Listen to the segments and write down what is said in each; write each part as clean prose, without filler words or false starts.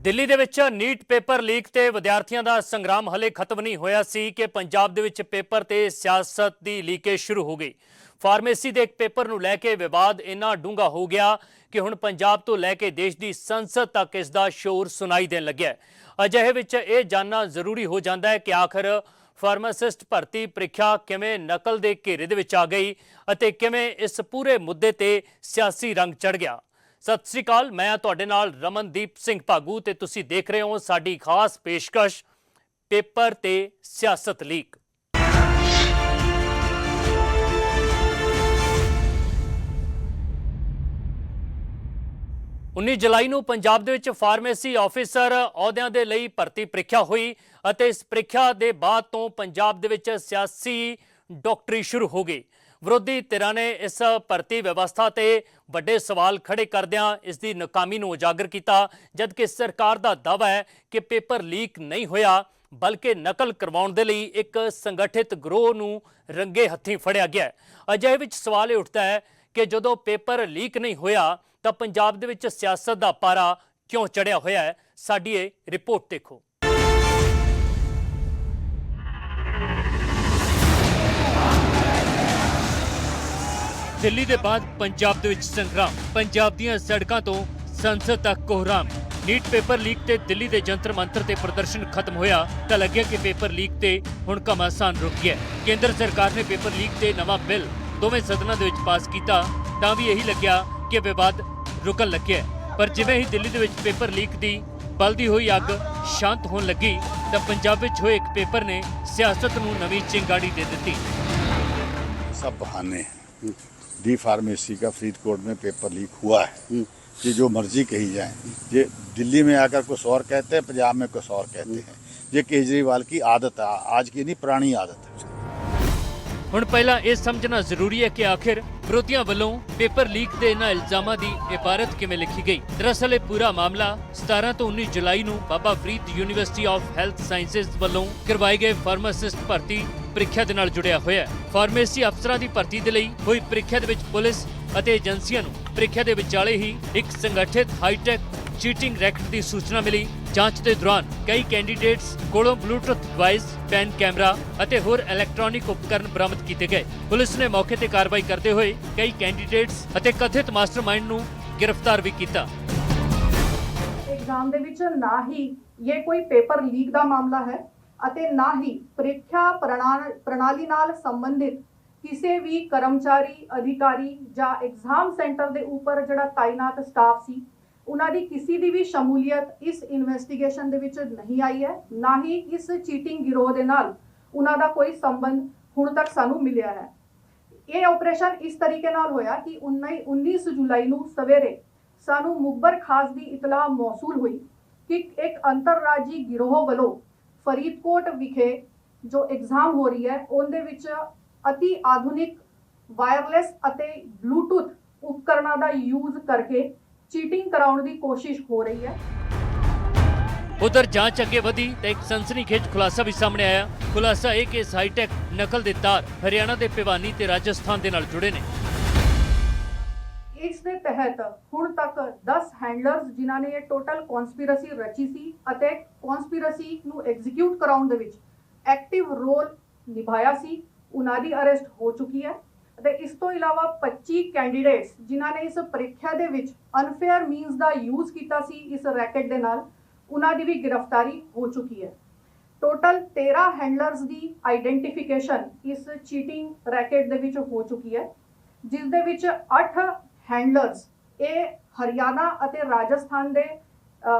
ਦਿੱਲੀ ਦੇ ਵਿੱਚ NEET paper leak ਤੇ ਵਿਦਿਆਰਥੀਆਂ ਦਾ ਸੰਗਰਾਮ ਹਲੇ ਖਤਮ ਨਹੀਂ ਹੋਇਆ ਸੀ ਕਿ ਪੰਜਾਬ ਦੇ ਵਿੱਚ ਪੇਪਰ ਤੇ ਸਿਆਸਤ ਦੀ ਲੀਕੇਜ ਸ਼ੁਰੂ ਹੋ ਗਈ। ਫਾਰਮੇਸੀ ਦੇ ਇੱਕ ਪੇਪਰ ਨੂੰ ਲੈ ਕੇ ਵਿਵਾਦ ਇੰਨਾ ਡੂੰਘਾ ਹੋ ਗਿਆ ਕਿ ਹੁਣ ਪੰਜਾਬ ਤੋਂ ਲੈ ਕੇ ਦੇਸ਼ ਦੀ ਸੰਸਦ ਤੱਕ ਇਸ ਦਾ ਸ਼ੋਰ ਸੁਣਾਈ ਦੇਣ ਲੱਗਿਆ। ਅਜਿਹੇ ਵਿੱਚ ਇਹ ਜਾਣਨਾ ਜ਼ਰੂਰੀ ਹੋ ਜਾਂਦਾ ਹੈ ਕਿ ਆਖਰ ਫਾਰਮਾਸਿਸਟ ਭਰਤੀ ਪ੍ਰੀਖਿਆ ਕਿਵੇਂ ਨਕਲ ਦੇ ਘੇਰੇ ਦੇ ਵਿੱਚ ਆ ਗਈ ਅਤੇ ਕਿਵੇਂ ਇਸ ਪੂਰੇ ਮੁੱਦੇ ਤੇ ਸਿਆਸੀ ਰੰਗ ਚੜ ਗਿਆ। सत श्री अकाल, मैं तुहाडे नाल रमनदीप सिंह भागू ते तुसी देख रहे हो साडी खास पेशकश पेपर ते सियासत लीक। 19 जुलाई ਨੂੰ ਪੰਜਾਬ ਦੇ ਵਿੱਚ ਫਾਰਮੇਸੀ ਆਫੀਸਰ ਅਹੁਦਿਆਂ ਦੇ ਲਈ ਭਰਤੀ ਪ੍ਰੀਖਿਆ ਹੋਈ ਅਤੇ ਇਸ ਪ੍ਰੀਖਿਆ ਦੇ ਬਾਅਦ ਤੋਂ ਪੰਜਾਬ ਦੇ ਵਿੱਚ ਸਿਆਸੀ ਡਾਕਟਰੀ ਸ਼ੁਰੂ ਹੋ ਗਈ। ਵਿਰੋਧੀ ਧਿਰਾਂ ਨੇ ਇਸ ਭਰਤੀ ਵਿਵਸਥਾ ਤੇ ਵੱਡੇ ਸਵਾਲ ਖੜੇ ਕਰਦਿਆਂ ਇਸ ਦੀ ਨਾਕਾਮੀ ਨੂੰ ਉਜਾਗਰ ਕੀਤਾ, ਜਦਕਿ ਸਰਕਾਰ ਦਾ ਦਾਅਵਾ ਹੈ ਕਿ ਪੇਪਰ ਲੀਕ ਨਹੀਂ ਹੋਇਆ ਬਲਕਿ ਨਕਲ ਕਰਵਾਉਣ ਦੇ ਲਈ ਇੱਕ ਸੰਗਠਿਤ ਗਰੋਹ ਨੂੰ ਰੰਗੇ ਹੱਥੀਂ ਫੜਿਆ ਗਿਆ। ਅਜਿਹੇ ਵਿੱਚ ਸਵਾਲ ਇਹ ਉੱਠਦਾ ਹੈ ਕਿ ਜਦੋਂ ਪੇਪਰ ਲੀਕ ਨਹੀਂ ਹੋਇਆ ਤਾਂ ਪੰਜਾਬ ਦੇ ਵਿੱਚ ਸਿਆਸਤ ਦਾ ਪਾਰਾ ਕਿਉਂ ਚੜਿਆ ਹੋਇਆ ਹੈ। ਸਾਡੀ ਇਹ ਰਿਪੋਰਟ ਦੇਖੋ। ਦਿੱਲੀ ਦੇ ਬਾਅਦ ਪੰਜਾਬ ਦੇ ਵਿੱਚ ਸੰਗਰਾਮ, ਪੰਜਾਬ ਦੀਆਂ ਸੜਕਾਂ ਤੋਂ ਸੰਸਦ ਤੱਕ ਕੋਹਰਾਮ। ਨੀਟ ਪੇਪਰ ਲੀਕ ਤੇ ਦਿੱਲੀ ਦੇ ਜੰਤਰ ਮੰਤਰ ਤੇ ਪ੍ਰਦਰਸ਼ਨ ਖਤਮ ਹੋਇਆ ਤਾਂ ਲੱਗਿਆ ਕਿ ਪੇਪਰ ਲੀਕ ਤੇ ਹੁਣ ਘਮਾਸਾਨ ਰੁਕ ਗਿਆ। ਕੇਂਦਰ ਸਰਕਾਰ ਨੇ ਪੇਪਰ ਲੀਕ ਤੇ ਨਵਾਂ ਬਿੱਲ ਦੋਵੇਂ ਸਦਨਾਂ ਦੇ ਵਿੱਚ ਪਾਸ ਕੀਤਾ ਤਾਂ ਵੀ ਇਹੀ ਲੱਗਿਆ ਕਿ ਵਿਵਾਦ ਰੁਕਣ ਲੱਗਿਆ। ਪਰ ਜਿਵੇਂ ਹੀ ਦਿੱਲੀ ਦੇ ਵਿੱਚ ਪੇਪਰ ਲੀਕ ਦੀ ਬਲਦੀ ਹੋਈ ਅੱਗ ਸ਼ਾਂਤ ਹੋਣ ਲੱਗੀ ਤਾਂ ਪੰਜਾਬ ਵਿੱਚ ਹੋਏ ਇੱਕ ਪੇਪਰ ਨੇ ਸਿਆਸਤ ਨੂੰ ਨਵੀਂ ਚਿੰਗਾੜੀ ਦੇ ਦਿੱਤੀ। सब बहाने हैं। डी फार्मेसी का फरीदकोट में पेपर लीक हुआ है, ये जो मर्जी कही जाए, ये दिल्ली में आकर कुछ और कहते हैं, पंजाब में कुछ और कहते हैं। ये केजरीवाल की आदत है, आज की नहीं पुरानी आदत है। ਹੁਣ ਪਹਿਲਾਂ ਇਹ ਸਮਝਣਾ ਜ਼ਰੂਰੀ ਹੈ ਕਿ ਆਖਿਰ ਵਿਰੋਧੀਆਂ ਵੱਲੋਂ ਪੇਪਰ ਲੀਕ ਦੇ ਇਹਨਾਂ ਇਲਜ਼ਾਮਾਂ ਦੀ ਇਬਾਰਤ ਕਿਵੇਂ ਲਿਖੀ ਗਈ। ਦਰਅਸਲ ਇਹ ਪੂਰਾ ਮਾਮਲਾ 17 ਤੋਂ 19 ਜੁਲਾਈ ਨੂੰ Baba Farid university of health sciences ਵੱਲੋਂ ਕਰਵਾਏ ਗਏ ਫਾਰਮਾਸਿਸਟ ਭਰਤੀ ਪ੍ਰੀਖਿਆ ਦੇ ਨਾਲ ਜੁੜਿਆ ਹੋਇਆ ਹੈ। ਫਾਰਮੇਸੀ ਅਫਸਰਾਂ ਦੀ ਭਰਤੀ ਦੇ ਲਈ ਹੋਈ ਪ੍ਰੀਖਿਆ ਦੇ ਵਿੱਚ ਪੁਲਿਸ ਅਤੇ ਏਜੰਸੀਆਂ ਨੂੰ ਪ੍ਰੀਖਿਆ ਦੇ ਵਿਚਾਲੇ ਹੀ ਇੱਕ ਸੰਗਠਿਤ ਹਾਈਟੈਕ ਚੀਟਿੰਗ ਰੈਕਟ ਦੀ ਸੂਚਨਾ ਮਿਲੀ। ਜਾਂਚ ਦੇ ਦੌਰਾਨ ਕਈ ਕੈਂਡੀਡੇਟਸ ਕੋਲੋਂ ਬਲੂਟੁੱਥ ਡਿਵਾਈਸ, ਪੈਨ ਕੈਮਰਾ ਅਤੇ ਹੋਰ ਇਲੈਕਟ੍ਰੋਨਿਕ ਉਪਕਰਨ ਬਰਾਮਦ ਕੀਤੇ ਗਏ। ਪੁਲਿਸ ਨੇ ਮੌਕੇ ਤੇ ਕਾਰਵਾਈ ਕਰਦੇ ਹੋਏ ਕਈ ਕੈਂਡੀਡੇਟਸ ਅਤੇ ਕਥਿਤ ਮਾਸਟਰਮਾਈਂਡ ਨੂੰ ਗ੍ਰਿਫਤਾਰ ਵੀ ਕੀਤਾ। एग्जाम ਦੇ ਵਿੱਚ ਨਾ ਹੀ ਇਹ ਕੋਈ ਪੇਪਰ ਲੀਕ ਦਾ ਮਾਮਲਾ ਹੈ ਅਤੇ ਨਾ ਹੀ ਪ੍ਰੀਖਿਆ ਪ੍ਰਣਾਲੀ ਨਾਲ ਸੰਬੰਧਿਤ ਕਿਸੇ ਵੀ ਕਰਮਚਾਰੀ, ਅਧਿਕਾਰੀ ਜਾਂ ਐਗਜ਼ਾਮ ਸੈਂਟਰ ਦੇ ਉੱਪਰ ਜਿਹੜਾ ਤਾਇਨਾਤ ਸਟਾਫ ਸੀ ਉਹਨਾਂ ਦੀ ਕਿਸੇ ਦੀ ਵੀ ਸ਼ਮੂਲੀਅਤ ਇਸ ਇਨਵੈਸਟੀਗੇਸ਼ਨ ਦੇ ਵਿੱਚ ਨਹੀਂ ਆਈ ਹੈ। ਨਾ ਹੀ ਇਸ ਚੀਟਿੰਗ ਗਿਰੋਹ ਦੇ ਨਾਲ ਉਹਨਾਂ ਦਾ ਕੋਈ ਸੰਬੰਧ ਹੁਣ ਤੱਕ ਸਾਨੂੰ ਮਿਲਿਆ ਹੈ। ਇਹ ਆਪਰੇਸ਼ਨ ਇਸ ਤਰੀਕੇ ਨਾਲ ਹੋਇਆ ਕਿ 19 ਜੁਲਾਈ ਨੂੰ ਸਵੇਰੇ ਸਾਨੂੰ ਮੁਖਬਰ ਖਾਸ ਦੀ ਇਤਲਾਹ ਮੌਸੂਲ ਹੋਈ ਕਿ ਇੱਕ ਅੰਤਰਰਾਜੀ ਗਿਰੋਹ ਵੱਲੋਂ ਫਰੀਦਕੋਟ ਵਿਖੇ ਜੋ ਐਗਜ਼ਾਮ ਹੋ ਰਹੀ ਹੈ ਉਹਦੇ ਵਿੱਚ ਅਤੀ ਆਧੁਨਿਕ ਵਾਇਰਲੈਸ ਅਤੇ ਬਲੂਟੁੱਥ ਉਪਕਰਨਾਂ ਦਾ ਯੂਜ਼ ਕਰਕੇ ਚੀਟਿੰਗ ਕਰਾਉਣ ਦੀ ਕੋਸ਼ਿਸ਼ ਹੋ ਰਹੀ ਹੈ। ਉਧਰ ਜਾਂਚ ਅੱਗੇ ਵਧੀ ਤਾਂ ਇੱਕ ਸਨਸਨੀਖੇਜ ਖੁਲਾਸਾ ਵੀ ਸਾਹਮਣੇ ਆਇਆ। ਖੁਲਾਸਾ ਇਹ ਕਿ ਇਸ ਹਾਈਟੈਕ ਨਕਲ ਦੇ ਤਾਰ ਹਰਿਆਣਾ ਦੇ ਭਿਵਾਨੀ ਤੇ ਰਾਜਸਥਾਨ ਦੇ ਨਾਲ ਜੁੜੇ ਨੇ। ਇਸ ਦੇ ਤਹਿਤ ਹੁਣ ਤੱਕ 10 ਹੈਂਡਲਰਸ ਜਿਨ੍ਹਾਂ ਨੇ ਇਹ ਟੋਟਲ ਕਨਸਪੀਰੇਸੀ ਰਚੀ ਸੀ ਅਤੇ ਕਨਸਪੀਰੇਸੀ ਨੂੰ ਐਗਜ਼ੀਕਿਊਟ ਕਰਾਉਣ ਦੇ ਵਿੱਚ ਐਕਟਿਵ ਰੋਲ ਨਿਭਾਇਆ ਸੀ, ਉਹਨਾਂ ਦੀ ਅਰੈਸਟ ਹੋ ਚੁੱਕੀ ਹੈ। ਅਤੇ ਇਸ ਤੋਂ ਇਲਾਵਾ 25 ਕੈਂਡੀਡੇਟਸ ਜਿਨ੍ਹਾਂ ਨੇ ਇਸ ਪ੍ਰੀਖਿਆ ਦੇ ਵਿੱਚ ਅਨਫੇਅਰ ਮੀਨਸ ਦਾ ਯੂਜ਼ ਕੀਤਾ ਸੀ ਇਸ ਰੈਕਟ ਦੇ ਨਾਲ, ਉਹਨਾਂ ਦੀ ਵੀ ਗ੍ਰਿਫਤਾਰੀ ਹੋ ਚੁੱਕੀ ਹੈ। ਟੋਟਲ 13 ਹੈਂਡਲਰਸ ਦੀ ਆਈਡੈਂਟੀਫਿਕੇਸ਼ਨ ਇਸ ਚੀਟਿੰਗ ਰੈਕਟ ਦੇ ਵਿੱਚ ਹੋ ਚੁੱਕੀ ਹੈ, ਜਿਸ ਦੇ ਵਿੱਚ 8 ਹੈਂਡਲਰਸ ਇਹ ਹਰਿਆਣਾ ਅਤੇ ਰਾਜਸਥਾਨ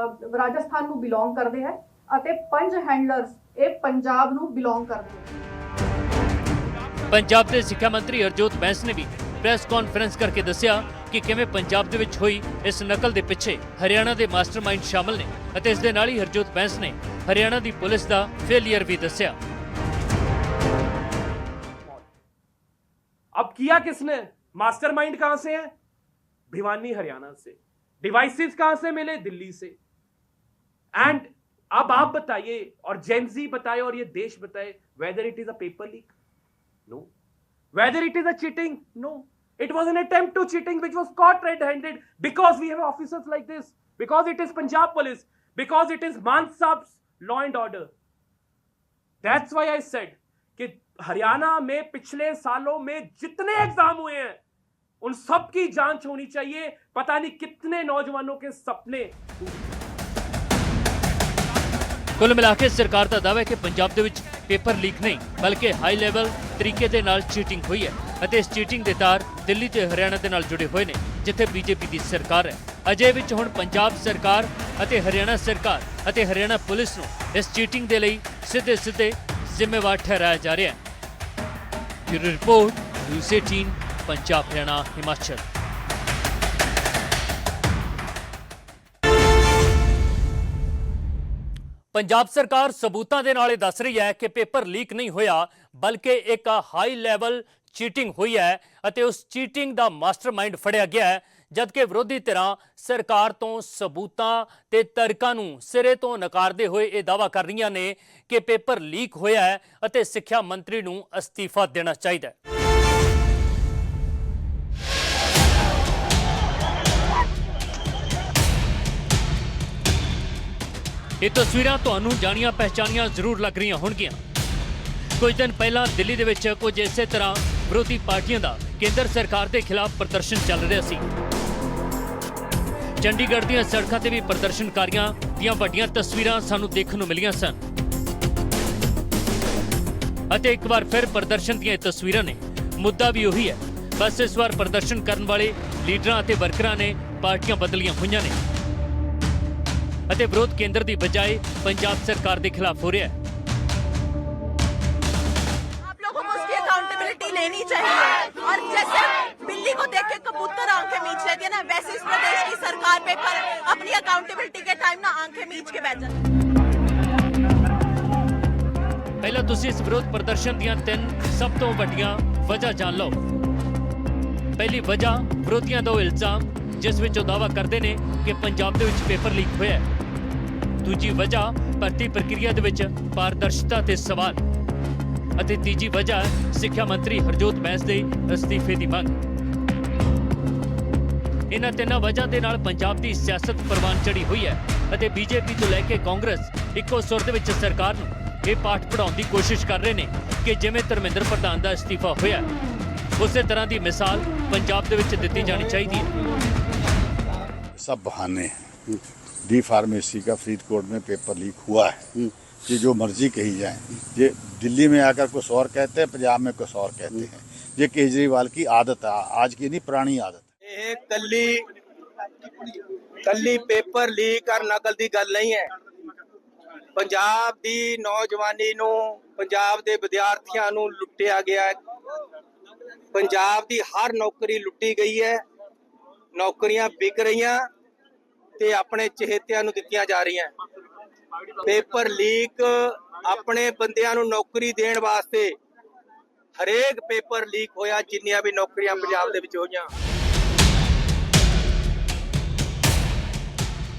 ਨੂੰ ਬਿਲੋਂਗ ਕਰਦੇ ਹੈ ਅਤੇ 5 ਹੈਂਡਲਰਸ ਇਹ ਪੰਜਾਬ ਨੂੰ ਬਿਲੋਂਗ ਕਰਦੇ ਹੈ। ਪੰਜਾਬ ਦੇ ਸਿੱਖਿਆ ਮੰਤਰੀ ਹਰਜੋਤ ਬੈਂਸ ਨੇ ਵੀ ਪ੍ਰੈਸ ਕਾਨਫਰੰਸ ਕਰਕੇ ਦੱਸਿਆ ਕਿ ਕਿਵੇਂ ਪੰਜਾਬ ਦੇ ਵਿੱਚ ਹੋਈ ਇਸ ਨਕਲ ਦੇ ਪਿੱਛੇ ਹਰਿਆਣਾ ਦੇ ਮਾਸਟਰਮਾਈਂਡ ਸ਼ਾਮਲ ਨੇ ਅਤੇ ਇਸ ਦੇ ਨਾਲ ਹੀ ਹਰਜੋਤ ਬੈਂਸ ਨੇ ਹਰਿਆਣਾ ਦੀ ਪੁਲਿਸ ਦਾ ਫੇਲਿਅਰ ਵੀ ਦੱਸਿਆ। अब किया किसने? मास्टरमाइंड कहां से है? भिवानी हरियाणा से। डिवाइसेस कहां से मिले? दिल्ली से। एंड अब आप बताइए और जेनजी बताए और ये देश बताए whether it is a paper leak? No. Whether it is a cheating? No. It was an attempt to cheating which was caught red-handed because we have officers like this, because it is Punjab police, because it is मान साहब's law and order. That's why I said कि हरियाणा में पिछले सालों में जितने exam हुए हैं उन सब की जांच होनी चाहिए। पता नहीं कितने नौजवानों के सपने। ਕੁੱਲ ਮਿਲਾ ਕੇ ਸਰਕਾਰ ਦਾ ਦਾਅਵਾ ਹੈ ਕਿ ਪੰਜਾਬ ਦੇ ਵਿੱਚ ਪੇਪਰ ਲੀਕ ਨਹੀਂ ਬਲਕਿ ਹਾਈ ਲੈਵਲ ਤਰੀਕੇ ਦੇ ਨਾਲ ਚੀਟਿੰਗ ਹੋਈ ਹੈ ਅਤੇ ਇਸ ਚੀਟਿੰਗ ਦੇ ਤਾਰ ਦਿੱਲੀ ਤੇ ਹਰਿਆਣਾ ਦੇ ਨਾਲ ਜੁੜੇ ਹੋਏ ਨੇ ਜਿੱਥੇ ਬੀਜੇਪੀ ਦੀ ਸਰਕਾਰ ਹੈ। ਅਜੇ ਵਿੱਚ ਹੁਣ ਪੰਜਾਬ ਸਰਕਾਰ ਅਤੇ ਹਰਿਆਣਾ ਸਰਕਾਰ ਅਤੇ ਹਰਿਆਣਾ ਪੁਲਿਸ ਨੂੰ ਇਸ ਚੀਟਿੰਗ ਦੇ ਲਈ ਸਿੱਧੇ ਜ਼ਿੰਮੇਵਾਰ ਠਹਿਰਾਇਆ ਜਾ ਰਿਹਾ ਹੈ। Bureau report news 18 Punjab Haryana Himachal. Punjab ਸਰਕਾਰ ਸਬੂਤਾਂ ਦੇ ਨਾਲ ਇਹ ਦੱਸ ਰਹੀ ਹੈ ਕਿ ਪੇਪਰ ਲੀਕ ਨਹੀਂ ਹੋਇਆ ਬਲਕਿ ਇੱਕ ਹਾਈ ਲੈਵਲ ਚੀਟਿੰਗ ਹੋਈ ਹੈ ਅਤੇ ਉਸ ਚੀਟਿੰਗ ਦਾ ਮਾਸਟਰਮਾਈਂਡ ਫੜਿਆ ਗਿਆ ਹੈ ਜਦਕਿ ਵਿਰੋਧੀ ਧਿਰਾਂ ਸਰਕਾਰ ਤੋਂ ਸਬੂਤਾਂ ਤੇ ਤਰਕਾਂ ਨੂੰ ਸਿਰੇ ਤੋਂ ਨਕਾਰਦੇ ਹੋਏ ਇਹ ਦਾਅਵਾ ਕਰ ਰਹੀਆਂ ਨੇ ਕਿ ਪੇਪਰ ਲੀਕ ਹੋਇਆ ਹੈ ਅਤੇ ਸਿੱਖਿਆ ਮੰਤਰੀ ਨੂੰ ਅਸਤੀਫਾ ਦੇਣਾ ਚਾਹੀਦਾ ਹੈ। ਇਹ ਤਸਵੀਰਾਂ ਤੁਹਾਨੂੰ ਜਾਣੀਆਂ ਪਹਿਚਾਨੀਆਂ ਜ਼ਰੂਰ ਲੱਗ ਰਹੀਆਂ ਹੋਣਗੀਆਂ। ਕੁਝ ਦਿਨ ਪਹਿਲਾਂ ਦਿੱਲੀ ਦੇ ਵਿੱਚ ਕੁਝ ਇਸੇ ਤਰ੍ਹਾਂ ਵਿਰੋਧੀ ਪਾਰਟੀਆਂ ਦਾ ਕੇਂਦਰ ਸਰਕਾਰ ਦੇ ਖਿਲਾਫ ਪ੍ਰਦਰਸ਼ਨ ਚੱਲ ਰਿਹਾ ਸੀ। ਚੰਡੀਗੜ੍ਹ ਦੀਆਂ ਸੜਕਾਂ ਤੇ ਵੀ ਪ੍ਰਦਰਸ਼ਨਕਾਰੀਆਂ ਦੀਆਂ ਵੱਡੀਆਂ ਤਸਵੀਰਾਂ ਸਾਨੂੰ ਦੇਖਣ ਨੂੰ ਮਿਲੀਆਂ ਸਨ ਅਤੇ ਇੱਕ ਵਾਰ ਫਿਰ ਪ੍ਰਦਰਸ਼ਨ ਦੀਆਂ ਤਸਵੀਰਾਂ ਨੇ ਮੁੱਦਾ ਵੀ ਉਹੀ ਹੈ, ਬਸ ਇਸ ਵਾਰ ਪ੍ਰਦਰਸ਼ਨ ਕਰਨ ਵਾਲੇ ਲੀਡਰਾਂ ਅਤੇ ਵਰਕਰਾਂ ਨੇ ਪਾਰਟੀਆਂ ਬਦਲੀਆਂ ਹੋਈਆਂ ਨੇ ਅਤੇ ਵਿਰੋਧ ਕੇਂਦਰ ਦੀ ਬਜਾਏ ਪੰਜਾਬ ਸਰਕਾਰ ਦੇ ਖਿਲਾਫ ਹੋ ਰਿਹਾ ਹੈ। आप लोगों को उसकी अकाउंटेबिलिटी लेनी चाहिए और जैसे बिल्ली को देख के कबूतर आंखें मीच लेती है ना, वैसे इस प्रदेश की सरकार पे पर अपनी अकाउंटेबिलिटी के टाइम ना आंखें मीच के बैठ जाती है। ਪਹਿਲਾਂ ਤੁਸੀਂ ਇਸ ਵਿਰੋਧ ਪ੍ਰਦਰਸ਼ਨ ਦੀਆਂ 3 ਸਭ ਤੋਂ ਵੱਡੀਆਂ ਵਜ੍ਹਾ ਜਾਣ ਲਓ। ਪਹਿਲੀ ਵਜ੍ਹਾ ਵਿਰੋਧੀਆਂ ਦਾ ਉਹ ਇਲਜ਼ਾਮ ਜਿਸ ਵਿੱਚ ਉਹ ਦਾਅਵਾ ਕਰਦੇ ਨੇ ਕਿ ਪੰਜਾਬ ਦੇ ਵਿੱਚ ਪੇਪਰ ਲੀਕ ਹੋਇਆ ਹੈ। ਦੂਜੀ ਵਜ੍ਹਾ ਭਰਤੀ ਪ੍ਰਕਿਰਿਆ ਦੇ ਵਿੱਚ ਪਾਰਦਰਸ਼ਤਾ ਤੇ ਸਵਾਲ ਅਤੇ ਤੀਜੀ ਵਜ੍ਹਾ ਸਿੱਖਿਆ ਮੰਤਰੀ ਹਰਜੋਤ ਬੈਂਸ ਦੇ ਅਸਤੀਫੇ ਦੀ ਮੰਗ। ਇਹਨਾਂ ਤਿੰਨਾਂ ਵਜ੍ਹਾ ਦੇ ਨਾਲ ਪੰਜਾਬ ਦੀ ਸਿਆਸਤ ਪ੍ਰਵਾਨ ਚੜੀ ਹੋਈ ਹੈ ਅਤੇ ਬੀਜੇਪੀ ਤੋਂ ਲੈ ਕੇ ਕਾਂਗਰਸ ਇੱਕੋ ਸੁਰ ਦੇ ਵਿੱਚ ਸਰਕਾਰ ਨੂੰ ਇਹ ਪਾਠ ਪੜਾਉਣ ਦੀ ਕੋਸ਼ਿਸ਼ ਕਰ ਰਹੇ ਨੇ ਕਿ ਜਿਵੇਂ ਧਰਮਿੰਦਰ ਪ੍ਰਧਾਨ ਦਾ ਅਸਤੀਫਾ ਹੋਇਆ ਉਸੇ ਤਰ੍ਹਾਂ ਦੀ ਮਿਸਾਲ ਪੰਜਾਬ ਦੇ ਵਿੱਚ ਦਿੱਤੀ ਜਾਣੀ ਚਾਹੀਦੀ ਹੈ। सब बहाने हैं। डी फार्मेसी का फरीदकोट में पेपर लीक हुआ है, ये जो मर्जी कही जाए, ये दिल्ली में आकर कुछ और कहते हैं, पंजाब में कुछ और कहते हैं। ये केजरीवाल की आदत है, आज की नहीं पुरानी आदत है। ਇਹ ਕੱਲੀ ਪੇਪਰ ਲੀਕ ਔਰ ਨਕਲ ਦੀ ਗੱਲ ਨਹੀਂ ਹੈ। ਪੰਜਾਬ ਦੀ ਨੌਜਵਾਨੀ ਨੂੰ, ਪੰਜਾਬ ਦੇ ਵਿਦਿਆਰਥੀਆਂ ਨੂੰ ਲੁੱਟਿਆ ਗਿਆ ਹੈ। ਪੰਜਾਬ ਦੀ ਹਰ ਨੌਕਰੀ ਲੁੱਟੀ ਗਈ ਹੈ। ਨੌਕਰੀਆਂ ਵਿਕ ਰਹੀਆਂ ਤੇ ਆਪਣੇ ਚਹੇਤਿਆਂ ਨੂੰ ਦਿੱਤੀਆਂ ਜਾ ਰਹੀਆਂ। ਪੇਪਰ ਲੀਕ ਆਪਣੇ ਬੰਦਿਆਂ ਨੂੰ ਨੌਕਰੀ ਦੇਣ ਵਾਸਤੇ ਹਰੇਕ ਪੇਪਰ ਲੀਕ ਹੋਇਆ, ਜਿੰਨੀਆਂ ਵੀ ਨੌਕਰੀਆਂ ਪੰਜਾਬ ਦੇ ਵਿੱਚ ਹੋਈਆਂ।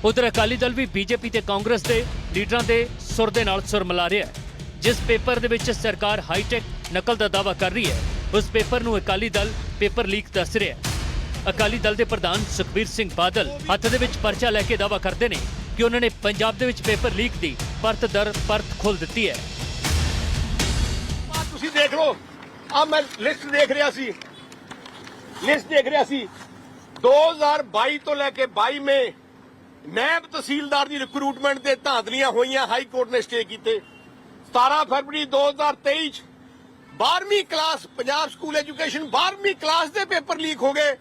ਉਧਰ ਅਕਾਲੀ ਦਲ ਵੀ ਬੀਜੇਪੀ ਤੇ ਕਾਂਗਰਸ ਦੇ ਲੀਡਰਾਂ ਦੇ ਸੁਰ ਦੇ ਨਾਲ ਸੁਰ ਮਿਲਾ ਰਿਹਾ ਹੈ। ਜਿਸ ਪੇਪਰ ਦੇ ਵਿੱਚ ਸਰਕਾਰ ਹਾਈਟੈਕ ਨਕਲ ਦਾ ਦਾਅਵਾ ਕਰ ਰਹੀ ਹੈ ਉਸ ਪੇਪਰ ਨੂੰ ਅਕਾਲੀ ਦਲ ਪੇਪਰ ਲੀਕ ਦੱਸ ਰਿਹਾ ਹੈ। ਅਕਾਲੀ ਦਲ ਦੇ ਪ੍ਰਧਾਨ ਸੁਖਬੀਰ ਸਿੰਘ ਬਾਦਲ ਹੱਥ ਦੇ ਵਿੱਚ ਪਰਚਾ ਲੈ ਕੇ ਦਾਅਵਾ ਕਰਦੇ ਨੇ ਕਿ ਉਹਨਾਂ ਨੇ ਪੰਜਾਬ ਦੇ ਵਿੱਚ ਪੇਪਰ ਲੀਕ ਦੀ ਪਰਤ ਦਰ ਪਰਤ ਖੋਲ ਦਿੱਤੀ ਹੈ। ਤੁਸੀਂ ਦੇਖ ਲਓ, ਆ ਮੈਂ ਲਿਸਟ ਦੇਖ ਰਿਹਾ ਸੀ 2022 ਤੋਂ ਲੈ ਕੇ 22 ਮੇ ਨੈਬ ਤਹਿਸੀਲਦਾਰ ਦੀ ਰਿਕਰੂਟਮੈਂਟ ਤੇ ਧਾਂਦਲੀਆਂ ਹੋਈਆਂ, ਹਾਈ ਕੋਰਟ ਨੇ ਸਟੇ ਕੀਤੇ। 17 ਫਰਵਰੀ 2023 ਚ 12ਵੀਂ ਕਲਾਸ ਪੰਜਾਬ ਸਕੂਲ ਐਜੂਕੇਸ਼ਨ 12ਵੀਂ ਕਲਾਸ ਦੇ ਪੇਪਰ ਲੀਕ ਹੋ ਗਏ,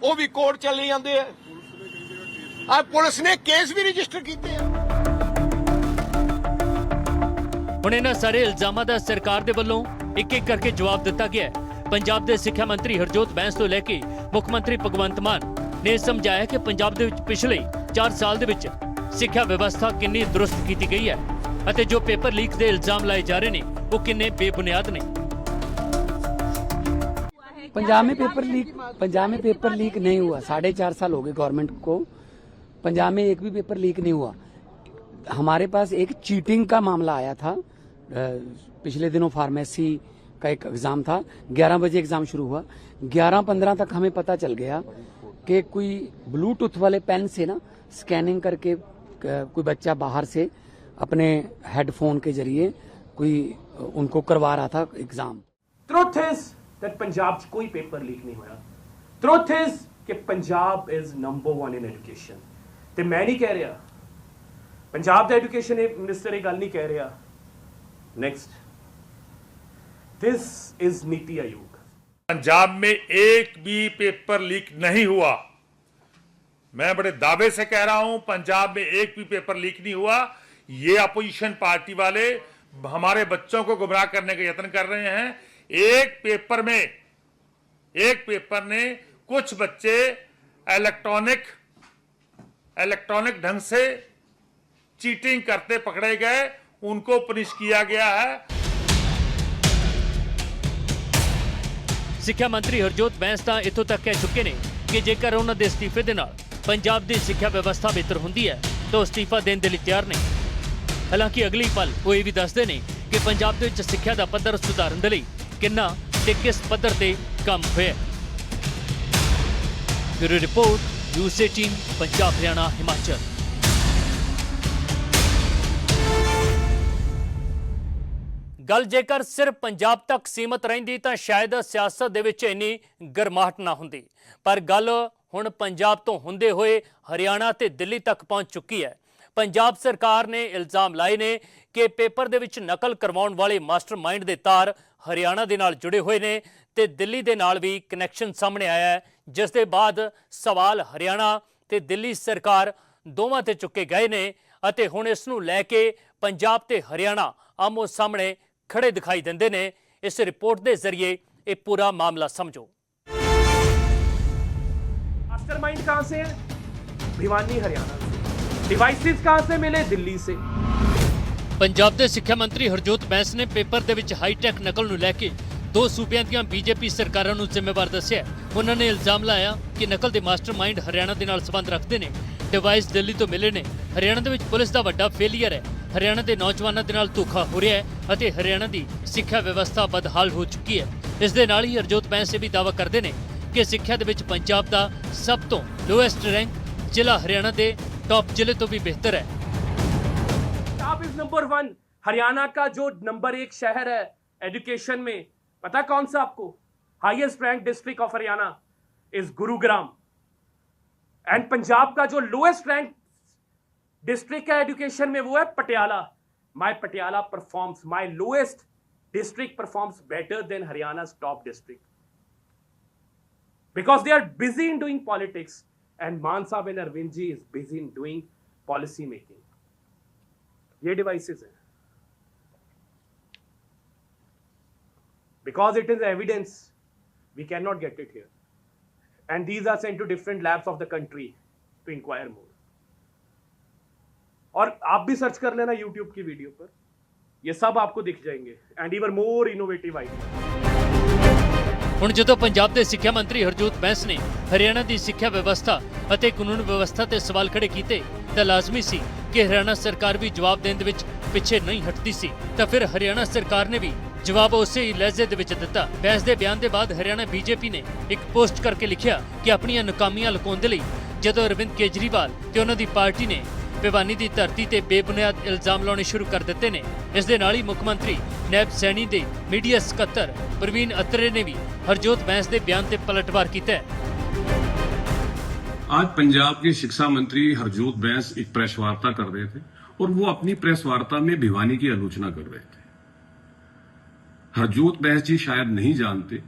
ਉਹ ਵੀ ਕੋਰਟ ਚੱਲੇ ਜਾਂਦੇ ਆ। ਆ ਪੁਲਿਸ ਨੇ ਕੇਸ ਵੀ ਰਜਿਸਟਰ ਕੀਤੇ ਆ। ਹੁਣ ਇਹਨਾਂ ਸਾਰੇ ਇਲਜ਼ਾਮਾਂ ਦਾ ਸਰਕਾਰ ਦੇ ਵੱਲੋਂ ਇੱਕ ਇੱਕ ਕਰਕੇ ਜਵਾਬ ਦਿੱਤਾ ਗਿਆ ਹੈ। ਪੰਜਾਬ ਦੇ ਸਿੱਖਿਆ ਮੰਤਰੀ ਹਰਜੋਤ ਬੈਂਸ ਤੋਂ ਲੈ ਕੇ ਮੁੱਖ ਮੰਤਰੀ ਭਗਵੰਤ ਮਾਨ ਨੇ ਸਮਝਾਇਆ ਕਿ ਪੰਜਾਬ ਦੇ ਵਿੱਚ ਪਿਛਲੇ 4 ਸਾਲ ਦੇ ਵਿੱਚ ਸਿੱਖਿਆ ਵਿਵਸਥਾ ਕਿੰਨੀ ਦਰੁਸਤ ਕੀਤੀ ਗਈ ਹੈ ਅਤੇ ਜੋ ਪੇਪਰ ਲੀਕ ਦੇ ਇਲਜ਼ਾਮ ਲਾਏ ਜਾ ਰਹੇ ਨੇ ਉਹ ਕਿੰਨੇ ਬੇਬੁਨਿਆਦ ਨੇ। पंजाब में पेपर लीक नहीं हुआ। 4.5 साल हो गए गवर्नमेंट को, पंजाब में एक भी पेपर लीक नहीं हुआ। हमारे पास एक चीटिंग का मामला आया था, पिछले दिनों फार्मेसी का एक एग्जाम था, 11 बजे एग्जाम शुरू हुआ, 11:15 तक हमें पता चल गया कि कोई ब्लूटूथ वाले पेन से ना स्कैनिंग करके कोई बच्चा बाहर से अपने हेडफोन के जरिए कोई उनको करवा रहा था exam. Truth is that Punjab च कोई पेपर लीक नहीं होया। ट्रुथ इज कि Punjab is number 1 in education. ते मैं नहीं कह रहा, पंजाब दा एजुकेशन मिनिस्टर ये गल नहीं कह रहा। Next, this is NITI Aayog. Punjab में एक भी पेपर लीक नहीं हुआ। मैं बड़े दावे से कह रहा हूं, पंजाब में एक भी पेपर लीक नहीं हुआ। ये अपोजिशन पार्टी वाले हमारे बच्चों को गुमराह करने का यत्न कर रहे हैं। एक पेपर ने कुछ बच्चे इलेक्ट्रॉनिक ढंग से चीटिंग करते पकड़े गए, उनको पनिश किया गया है। ਸਿੱਖਿਆ ਮੰਤਰੀ ਹਰਜੋਤ ਬੈਂਸ ਤਾਂ ਇੱਥੋਂ ਤੱਕ ਕਹਿ ਚੁੱਕੇ ਨੇ ਕਿ ਜੇਕਰ ਉਹਨਾਂ ਦੇ ਅਸਤੀਫੇ ਦੇ ਨਾਲ ਪੰਜਾਬ ਦੀ ਸਿੱਖਿਆ ਵਿਵਸਥਾ ਬਿਹਤਰ ਹੁੰਦੀ ਹੈ ਤਾਂ ਉਹ ਅਸਤੀਫਾ ਦੇਣ ਦੇ ਲਈ ਤਿਆਰ ਨੇ। ਹਾਲਾਂਕਿ ਅਗਲੀ ਪਲ ਉਹ ਇਹ ਵੀ ਦੱਸਦੇ ਨੇ ਕਿ ਪੰਜਾਬ ਦੇ ਵਿੱਚ ਸਿੱਖਿਆ ਦਾ ਪੱਧਰ ਸੁਧਾਰਨ ਦੇ ਲਈ ਕਿੰਨਾ ਤੇ ਕਿਸ ਪੱਧਰ ਤੇ ਕੰਮ ਹੋਇਆ। Bureau report, news 18 Punjab, Haryana, Himachal. ਗੱਲ ਜੇਕਰ ਸਿਰਫ ਪੰਜਾਬ ਤੱਕ ਸੀਮਤ ਰਹਿੰਦੀ ਤਾਂ ਸ਼ਾਇਦ ਸਿਆਸਤ ਦੇ ਵਿੱਚ ਇੰਨੀ ਗਰਮਾਹਟ ਨਾ ਹੁੰਦੀ, ਪਰ ਗੱਲ ਹੁਣ ਪੰਜਾਬ ਤੋਂ ਹੁੰਦੇ ਹੋਏ ਹਰਿਆਣਾ ਤੇ ਦਿੱਲੀ ਤੱਕ ਪਹੁੰਚ ਚੁੱਕੀ ਹੈ। ਪੰਜਾਬ ਸਰਕਾਰ ਨੇ ਇਲਜ਼ਾਮ ਲਾਏ ਨੇ ਕਿ ਪੇਪਰ ਦੇ ਵਿੱਚ ਨਕਲ ਕਰਵਾਉਣ ਵਾਲੇ ਮਾਸਟਰਮਾਈਂਡ ਦੇ ਤਾਰ ਹਰਿਆਣਾ ਦੇ ਨਾਲ ਜੁੜੇ ਹੋਏ ਨੇ ਤੇ ਦਿੱਲੀ ਦੇ ਨਾਲ ਵੀ ਕਨੈਕਸ਼ਨ ਸਾਹਮਣੇ ਆਇਆ ਹੈ, ਜਿਸ ਦੇ ਬਾਅਦ ਸਵਾਲ ਹਰਿਆਣਾ ਤੇ ਦਿੱਲੀ ਸਰਕਾਰ ਦੋਵਾਂ ਤੇ ਚੁੱਕੇ ਗਏ ਨੇ ਅਤੇ ਹੁਣ ਇਸ ਨੂੰ ਲੈ ਕੇ ਪੰਜਾਬ ਤੇ ਹਰਿਆਣਾ ਆਮੋ ਸਾਹਮਣੇ खड़े दिखाई देंदे ने। इस रिपोर्ट के जरिए ये पूरा मामला समझो। मास्टरमाइंड कहां से है? भिवानी, हरियाणा से। डिवाइसेस कहां से मिले? दिल्ली से। पंजाब के सिक्ख्या मंत्री हरजोत बैंस ने पेपर के विच हाईटैक नकल नूं लैके दो सूबियां दीआं बीजेपी सरकारां नूं जिम्मेवार दस्सिआ। उन्होंने इल्जाम लाया कि नकल के मास्टरमाइंड हरियाणा दे नाल संबंध रखते हैं। डिवाइस दिल्ली तो मिले ने। हरियाणा दे विच पुलिस का वड्डा फेलियर है। हरियाणा के नौजवानों के नाल धोखा हो रहा है और हरियाणा की सिक्ख्या व्यवस्था बदहाल हो चुकी है। इस दे नाल ही हरजोत बैंस ये भी दावा करते हैं कि सिक्ख्या दे विच पंजाब का सब तो लोएस्ट रैंक जिला हरियाणा के टॉप जिले तो भी बेहतर है। Punjab is number 1। हरियाणा का जो नंबर 1 शहर है एजुकेशन में, पता कौन सा आपको? Highest rank district of Haryana is Gurugram. And Punjab का जो लोएस्ट रैंक डिस्ट्रिक्ट का एजुकेशन में वो है Patiala. My Patiala performs, my lowest district performs better than Haryana's top district because they are busy in doing politics and Mann Sahab and Arvind ji is busy in doing policy making. ये devices हैं because it is evidence we cannot get it here and these are sent to different labs of the country to inquire more। और आप भी search कर लेना YouTube की video पर, ये सब आपको दिख जाएंगे and even more innovative idea. ਹੁਣ ਜਦੋਂ ਪੰਜਾਬ ਦੇ ਸਿੱਖਿਆ ਮੰਤਰੀ ਹਰਜੋਤ ਬੈਂਸ ਨੇ ਹਰਿਆਣਾ ਦੀ ਸਿੱਖਿਆ ਵਿਵਸਥਾ ਅਤੇ ਕਾਨੂੰਨ ਵਿਵਸਥਾ ਤੇ ਸਵਾਲ ਖੜੇ ਕੀਤੇ ਤਾਂ ਲਾਜ਼ਮੀ ਸੀ ਕਿ ਹਰਿਆਣਾ ਸਰਕਾਰ ਵੀ ਜਵਾਬ ਦੇਣ ਦੇ ਵਿੱਚ ਪਿੱਛੇ ਨਹੀਂ ਹਟਦੀ ਸੀ। ਤਾਂ ਫਿਰ ਹਰਿਆਣਾ ਸਰਕਾਰ ਨੇ ਵੀ ਜਵਾਬ ਉਸੇ ਹੀ ਲਹਿਜੇ ਦੇ ਵਿੱਚ ਦਿੱਤਾ। ਬੈਂਸ ਦੇ ਬਿਆਨ ਦੇ ਬਾਅਦ ਹਰਿਆਣਾ ਬੀਜੇਪੀ ਨੇ ਇੱਕ ਪੋਸਟ ਕਰਕੇ ਲਿਖਿਆ ਕਿ ਆਪਣੀਆਂ ਨਾਕਾਮੀਆਂ ਲੁਕਾਉਣ ਦੇ ਲਈ ਜਦੋਂ ਅਰਵਿੰਦ ਕੇਜਰੀਵਾਲ ਤੇ ਉਹਨਾਂ ਦੀ ਪਾਰਟੀ ਨੇ भिवानी की धरती ते बेबुनियाद इल्जाम लाने शुरू कर दिते ने। इस दे नाल ही मुख्यमंत्री नैब सैनी दे मीडिया सकत्तर प्रवीण अत्रे ने भी हरजोत बैंस के बयान से पलटवार किया है। आज पंजाब के शिक्षा मंत्री हरजोत बैंस एक प्रेस वार्ता कर रहे थे और वो अपनी प्रेस वार्ता में भिवानी की आलोचना कर रहे थे। हरजोत बैंस जी शायद नहीं जानते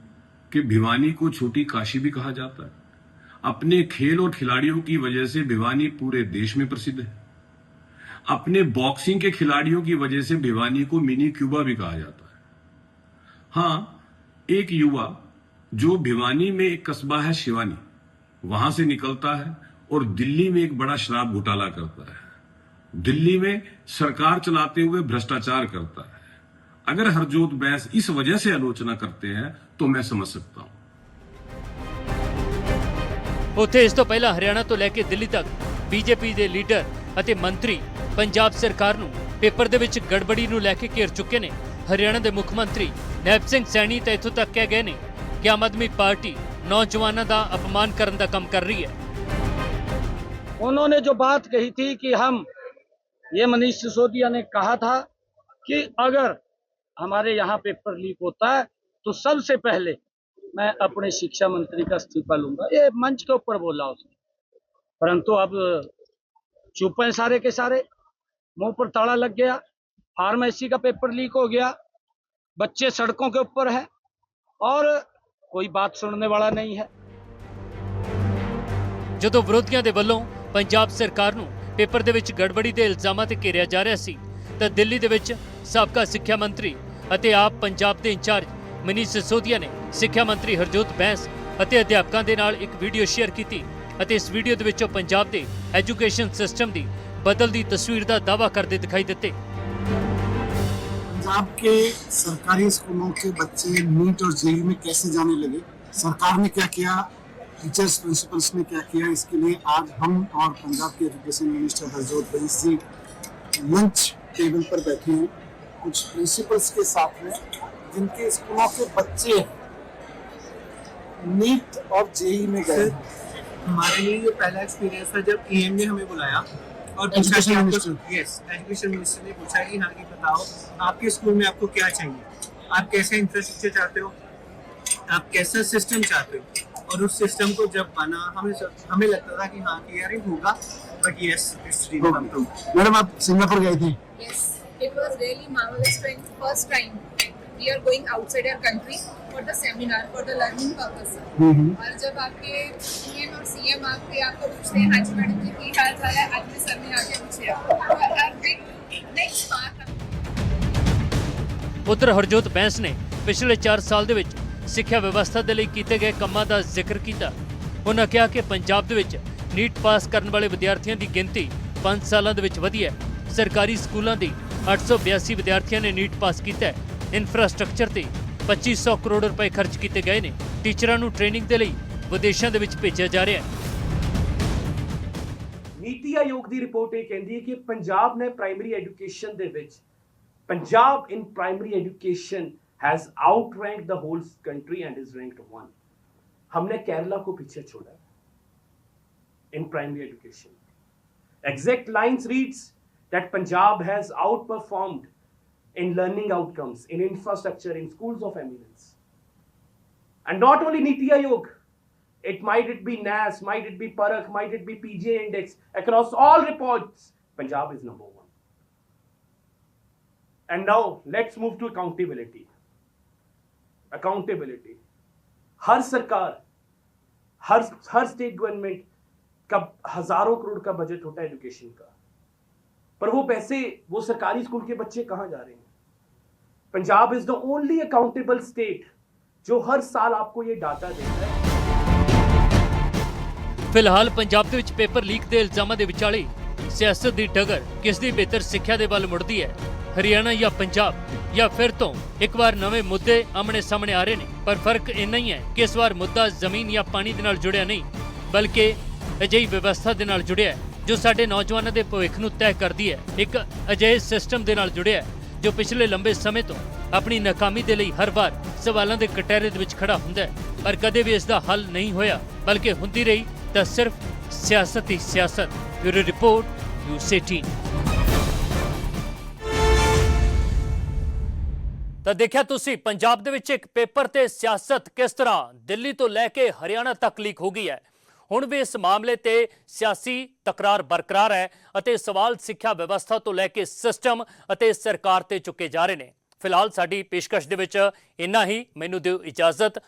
कि भिवानी को छोटी काशी भी कहा जाता है। अपने खेल और खिलाड़ियों की वजह से भिवानी पूरे देश में प्रसिद्ध है। अपने बॉक्सिंग के खिलाड़ियों की वजह से भिवानी को मिनी क्यूबा भी कहा जाता है। हाँ, एक युवा जो भिवानी में एक कस्बा है शिवानी, वहां से निकलता है और दिल्ली में एक बड़ा शराब घोटाला करता है। दिल्ली में सरकार चलाते हुए भ्रष्टाचार करता है। अगर हरजोत बैंस इस वजह से आलोचना करते हैं तो मैं समझ सकता हूं। ਉੱਥੇ ਇਸ ਤੋਂ ਪਹਿਲਾਂ ਹਰਿਆਣਾ ਤੋਂ ਲੈ ਕੇ ਦਿੱਲੀ ਤੱਕ ਬੀਜੇਪੀ ਦੇ ਲੀਡਰ ਅਤੇ ਮੰਤਰੀ ਪੰਜਾਬ ਸਰਕਾਰ ਨੂੰ ਪੇਪਰ ਦੇ ਵਿੱਚ ਗੜਬੜੀ ਨੂੰ ਲੈ ਕੇ ਘੇਰ ਚੁੱਕੇ ਨੇ। ਹਰਿਆਣਾ ਦੇ ਮੁੱਖ ਮੰਤਰੀ ਨੈਬ ਸਿੰਘ ਸੈਣੀ ਤਾਂ ਇੱਥੋਂ ਤੱਕ ਕਹਿ ਗਏ ਨੇ ਕਿ ਆਮ ਆਦਮੀ ਪਾਰਟੀ नौजवानों का अपमान करने का काम कर रही है। उन्होंने जो बात कही थी कि हम ये मनीष सिसोदिया ने कहा था कि अगर हमारे यहाँ पेपर लीक होता है तो सबसे पहले मैं अपने शिक्षा मंत्री का इस्तीफा लूंगा। ये मंच के ऊपर बोला उसने, परंतु अब चुप हैं सारे के सारे, मुंह पर ताला लग गया। फार्मेसी का पेपर लीक हो गया, बच्चे सड़कों के ऊपर है और कोई बात सुनने वाला नहीं है। ਜਦੋਂ ਵਿਰੋਧੀਆਂ ਦੇ ਵੱਲੋਂ ਪੰਜਾਬ ਸਰਕਾਰ ਨੂੰ ਪੇਪਰ ਦੇ ਵਿੱਚ ਗੜਬੜੀ ਦੇ ਇਲਜ਼ਾਮਾਂ ਤੇ ਘੇਰਿਆ ਜਾ ਰਿਹਾ ਸੀ ਤਾਂ ਦਿੱਲੀ ਦੇ ਵਿੱਚ ਸਾਬਕਾ ਸਿੱਖਿਆ ਮੰਤਰੀ ਅਤੇ ਆਪ ਪੰਜਾਬ ਦੇ ਇੰਚਾਰਜ ਮਨੀਸ਼ ਸਿਸੋਦੀਆ ਨੇ ਸਿੱਖਿਆ ਮੰਤਰੀ ਹਰਜੋਤ ਬੈਂਸ ਅਤੇ ਅਧਿਆਪਕਾਂ ਦੇ ਨਾਲ ਇੱਕ ਵੀਡੀਓ ਸ਼ੇਅਰ ਕੀਤੀ ਅਤੇ ਇਸ ਵੀਡੀਓ ਦੇ ਵਿੱਚੋਂ ਪੰਜਾਬ ਦੇ ਐਜੂਕੇਸ਼ਨ ਸਿਸਟਮ ਦੀ ਬਦਲਦੀ ਤਸਵੀਰ ਦਾ ਦਾਅਵਾ ਕਰਦੇ ਦਿਖਾਈ ਦਿੱਤੇ। पंजाब के सरकारी स्कूलों के बच्चे नीट और जेई में कैसे जाने लगे, सरकार ने क्या किया, टीचर्स प्रिंसिपल्स ने क्या किया, इसके लिए आज हम और पंजाब के एजुकेशन मिनिस्टर हरजोत बैस जी लंच टेबल पर बैठे हैं कुछ प्रिंसिपल्स के साथ में जिनके स्कूलों के बच्चे नीट और जेई में गए। हमारे लिए ये पहला एक्सपीरियंस था जब ईएम ने हमें बुलाया और एजुकेशन मिनिस्टर एजुकेशन मिनिस्टर ने पूछा कि हाँ कि बताओ आपके स्कूल में आपको क्या चाहिए, आप कैसे इंफ्रास्ट्रक्चर चाहते हो, आप कैसा सिस्टम चाहते हो। और उस सिस्टम को जब बना हमें लगता था कि हाँ कि यार ये होगा, but yes it's dream come true. Madam आप सिंगापुर गए थे? Yes, it was really marvelous when first time we are going outside our country for the seminar for the learning purpose. और जब आपके PM और CM आपको पूछते हैं हाँ जी मैडम जी की हाल चाल है, आज भी सर ने आके पूछे नेक्स्ट पार्ट। ਉਧਰ ਹਰਜੋਤ ਬੈਂਸ ਨੇ ਪਿਛਲੇ 4 ਸਾਲ ਦੇ ਵਿੱਚ ਸਿੱਖਿਆ ਵਿਵਸਥਾ ਦੇ ਲਈ ਕੀਤੇ ਗਏ ਕੰਮਾਂ ਦਾ ਜ਼ਿਕਰ ਕੀਤਾ। ਉਹਨਾਂ ਕਿਹਾ ਕਿ ਪੰਜਾਬ ਦੇ ਵਿੱਚ ਨੀਟ ਪਾਸ ਕਰਨ ਵਾਲੇ ਵਿਦਿਆਰਥੀਆਂ ਦੀ ਗਿਣਤੀ 5 ਸਾਲਾਂ ਦੇ ਵਿੱਚ ਵਧੀ ਹੈ। ਸਰਕਾਰੀ ਸਕੂਲਾਂ ਦੀ 882 ਵਿਦਿਆਰਥੀਆਂ ਨੇ ਨੀਟ ਪਾਸ ਕੀਤਾ ਹੈ। ਇਨਫਰਾਸਟ੍ਰਕਚਰ ਤੇ 2500 ਕਰੋੜ ਰੁਪਏ ਖਰਚ ਕੀਤੇ ਗਏ ਨੇ। ਟੀਚਰਾਂ ਨੂੰ ਟ੍ਰੇਨਿੰਗ ਦੇ ਲਈ ਵਿਦੇਸ਼ਾਂ ਦੇ ਵਿੱਚ ਭੇਜਿਆ ਜਾ ਰਿਹਾ ਹੈ। ਨੀਤੀ ਆਯੋਗ ਦੀ ਰਿਪੋਰਟ ਇਹ ਕਹਿੰਦੀ ਹੈ ਕਿ ਪੰਜਾਬ ਨੇ ਪ੍ਰਾਇਮਰੀ ਐਜੂਕੇਸ਼ਨ ਦੇ ਵਿੱਚ Punjab in primary education has outranked the whole country and is ranked 1. हमने केरला को पीछे छोड़ा है in primary education. Exact lines reads that Punjab has outperformed in learning outcomes, in infrastructure, in schools of eminence. And not only Niti Aayog, it be NAS, might it be Parak, might it be PJ Index, across all reports, Punjab is number 1. And now let's move to accountability. Accountability. हर सरकार, हर state government का हजारों करोड़ का budget होता है education का, पर वो पैसे वो सरकारी स्कूल के बच्चे कहां जा रहे हैं? Punjab is the only accountable state जो हर साल आपको ये डाटा देता है। ਫਿਲਹਾਲ ਪੰਜਾਬ ਦੇ ਵਿੱਚ ਪੇਪਰ ਲੀਕ ਦੇ ਇਲਜ਼ਾਮਾਂ ਦੇ ਵਿਚਾਲੇ ਸਿਆਸਤ ਦੀ ਡਗਰ ਕਿਸ ਦੀ ਬਿਹਤਰ ਸਿੱਖਿਆ ਦੇ ਵੱਲ ਮੁੜਦੀ ਹੈ, ਹਰਿਆਣਾ ਜਾਂ ਪੰਜਾਬ, ਜਾਂ ਫਿਰ ਤੋਂ ਇੱਕ ਵਾਰ ਨਵੇਂ ਮੁੱਦੇ ਆਮਣੇ ਸਾਹਮਣੇ ਆ ਰਹੇ ਨੇ। ਪਰ ਫਰਕ ਇੰਨਾ ਹੀ ਹੈ ਕਿ ਇਸ ਵਾਰ ਮੁੱਦਾ ਜ਼ਮੀਨ ਜਾਂ ਪਾਣੀ ਦੇ ਨਾਲ ਜੁੜਿਆ ਨਹੀਂ, ਬਲਕਿ ਅਜਿਹੀ ਵਿਵਸਥਾ ਦੇ ਨਾਲ ਜੁੜਿਆ ਹੈ ਜੋ ਸਾਡੇ ਨੌਜਵਾਨਾਂ ਦੇ ਭਵਿੱਖ ਨੂੰ ਤੈਅ ਕਰਦੀ ਹੈ। ਇੱਕ ਅਜਿਹੇ ਸਿਸਟਮ ਦੇ ਨਾਲ ਜੁੜਿਆ ਹੈ ਜੋ ਪਿਛਲੇ ਲੰਬੇ ਸਮੇਂ ਤੋਂ ਆਪਣੀ ਨਾਕਾਮੀ ਦੇ ਲਈ ਹਰ ਵਾਰ ਸਵਾਲਾਂ ਦੇ ਕਟਹਿਰੇ ਦੇ ਵਿੱਚ ਖੜਾ ਹੁੰਦਾ ਹੈ, ਪਰ ਕਦੇ ਵੀ ਇਸ ਦਾ ਹੱਲ ਨਹੀਂ ਹੋਇਆ, ਬਲਕਿ ਹੁੰਦੀ ਰਹੀ ਤਾਂ ਸਿਰਫ ਸਿਆਸਤ ਹੀ ਸਿਆਸਤ। Bureau report, News 18। ਤਾਂ ਦੇਖਿਆ ਤੁਸੀਂ ਪੰਜਾਬ ਦੇ ਵਿੱਚ ਇੱਕ ਪੇਪਰ ਤੇ ਸਿਆਸਤ ਕਿਸ ਤਰ੍ਹਾਂ ਦਿੱਲੀ ਤੋਂ ਲੈ ਕੇ ਹਰਿਆਣਾ ਤੱਕ ਲੀਕ ਹੋ ਗਈ ਹੈ। ਹੁਣ ਵੀ ਇਸ ਮਾਮਲੇ ਤੇ ਸਿਆਸੀ ਤਕਰਾਰ ਬਰਕਰਾਰ ਹੈ ਅਤੇ ਸਵਾਲ ਸਿੱਖਿਆ ਵਿਵਸਥਾ ਤੋਂ ਲੈ ਕੇ ਸਿਸਟਮ ਅਤੇ ਸਰਕਾਰ ਤੇ ਚੁੱਕੇ ਜਾ ਰਹੇ ਨੇ। ਫਿਲਹਾਲ ਸਾਡੀ ਪੇਸ਼ਕਸ਼ ਦੇ ਵਿੱਚ ਇੰਨਾ ਹੀ। ਮੈਨੂੰ ਦਿਓ ਇਜਾਜ਼ਤ।